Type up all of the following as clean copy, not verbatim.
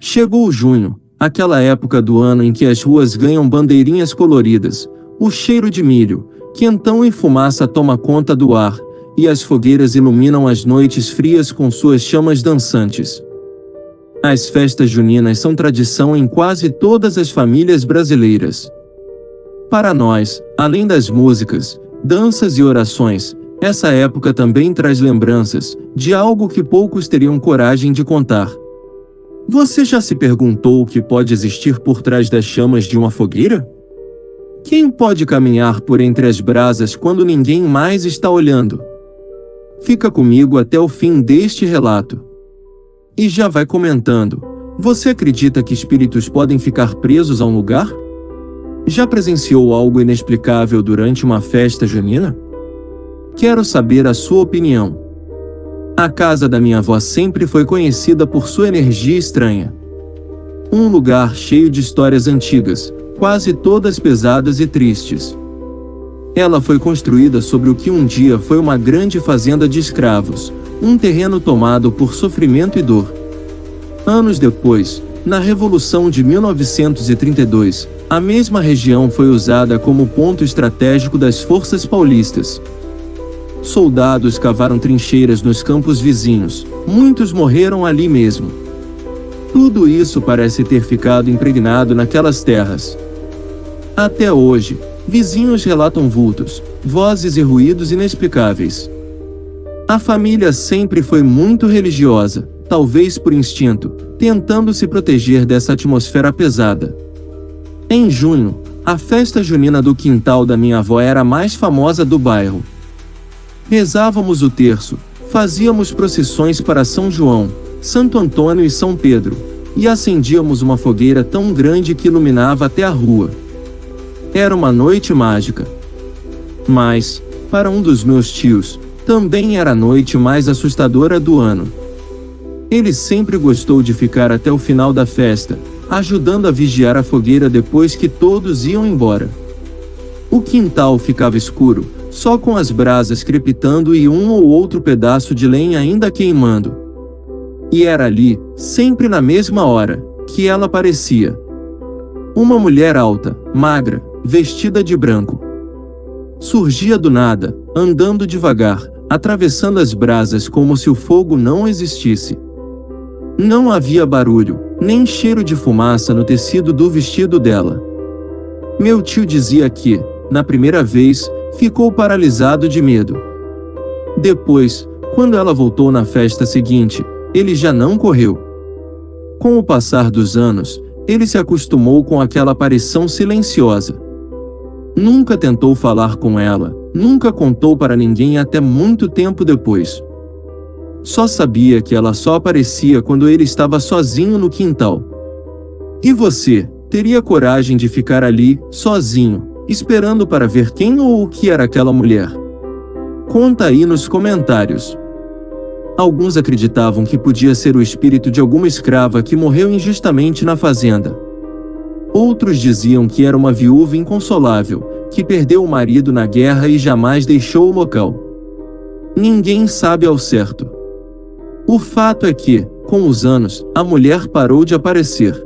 Chegou junho, aquela época do ano em que as ruas ganham bandeirinhas coloridas, o cheiro de milho, quentão e fumaça toma conta do ar, e as fogueiras iluminam as noites frias com suas chamas dançantes. As festas juninas são tradição em quase todas as famílias brasileiras. Para nós, além das músicas, danças e orações, essa época também traz lembranças de algo que poucos teriam coragem de contar. Você já se perguntou o que pode existir por trás das chamas de uma fogueira? Quem pode caminhar por entre as brasas quando ninguém mais está olhando? Fica comigo até o fim deste relato. E já vai comentando. Você acredita que espíritos podem ficar presos a um lugar? Já presenciou algo inexplicável durante uma festa junina? Quero saber a sua opinião. A casa da minha avó sempre foi conhecida por sua energia estranha. Um lugar cheio de histórias antigas, quase todas pesadas e tristes. Ela foi construída sobre o que um dia foi uma grande fazenda de escravos, um terreno tomado por sofrimento e dor. Anos depois, na Revolução de 1932, a mesma região foi usada como ponto estratégico das forças paulistas. Soldados cavaram trincheiras nos campos vizinhos, muitos morreram ali mesmo. Tudo isso parece ter ficado impregnado naquelas terras. Até hoje, vizinhos relatam vultos, vozes e ruídos inexplicáveis. A família sempre foi muito religiosa, talvez por instinto, tentando se proteger dessa atmosfera pesada. Em junho, a festa junina do quintal da minha avó era a mais famosa do bairro. Rezávamos o terço, fazíamos procissões para São João, Santo Antônio e São Pedro, e acendíamos uma fogueira tão grande que iluminava até a rua. Era uma noite mágica. Mas, para um dos meus tios, também era a noite mais assustadora do ano. Ele sempre gostou de ficar até o final da festa, ajudando a vigiar a fogueira depois que todos iam embora. O quintal ficava escuro, só com as brasas crepitando e um ou outro pedaço de lenha ainda queimando. E era ali, sempre na mesma hora, que ela aparecia. Uma mulher alta, magra, vestida de branco. Surgia do nada, andando devagar, atravessando as brasas como se o fogo não existisse. Não havia barulho, nem cheiro de fumaça no tecido do vestido dela. Meu tio dizia que, na primeira vez, ficou paralisado de medo. Depois, quando ela voltou na festa seguinte, ele já não correu. Com o passar dos anos, ele se acostumou com aquela aparição silenciosa. Nunca tentou falar com ela, nunca contou para ninguém até muito tempo depois. Só sabia que ela só aparecia quando ele estava sozinho no quintal. E você, teria coragem de ficar ali, sozinho, esperando para ver quem ou o que era aquela mulher? Conta aí nos comentários. Alguns acreditavam que podia ser o espírito de alguma escrava que morreu injustamente na fazenda. Outros diziam que era uma viúva inconsolável, que perdeu o marido na guerra e jamais deixou o local. Ninguém sabe ao certo. O fato é que, com os anos, a mulher parou de aparecer.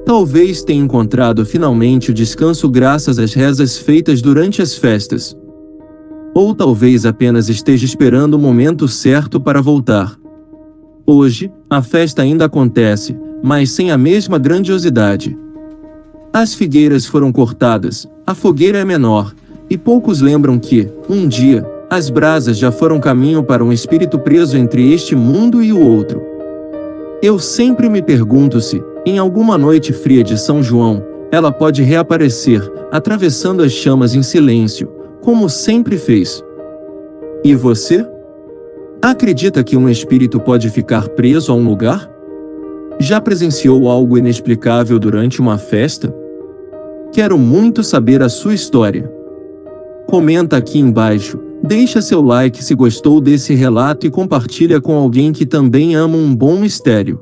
Talvez tenha encontrado finalmente o descanso graças às rezas feitas durante as festas. Ou talvez apenas esteja esperando o momento certo para voltar. Hoje, a festa ainda acontece, mas sem a mesma grandiosidade. As figueiras foram cortadas, a fogueira é menor, e poucos lembram que, um dia, as brasas já foram caminho para um espírito preso entre este mundo e o outro. Eu sempre me pergunto se, em alguma noite fria de São João, ela pode reaparecer, atravessando as chamas em silêncio, como sempre fez. E você? Acredita que um espírito pode ficar preso a um lugar? Já presenciou algo inexplicável durante uma festa? Quero muito saber a sua história. Comenta aqui embaixo, deixa seu like se gostou desse relato e compartilha com alguém que também ama um bom mistério.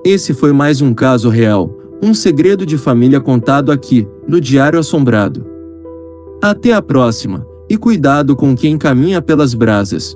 Esse foi mais um caso real, um segredo de família contado aqui, no Diário Assombrado. Até a próxima, e cuidado com quem caminha pelas brasas.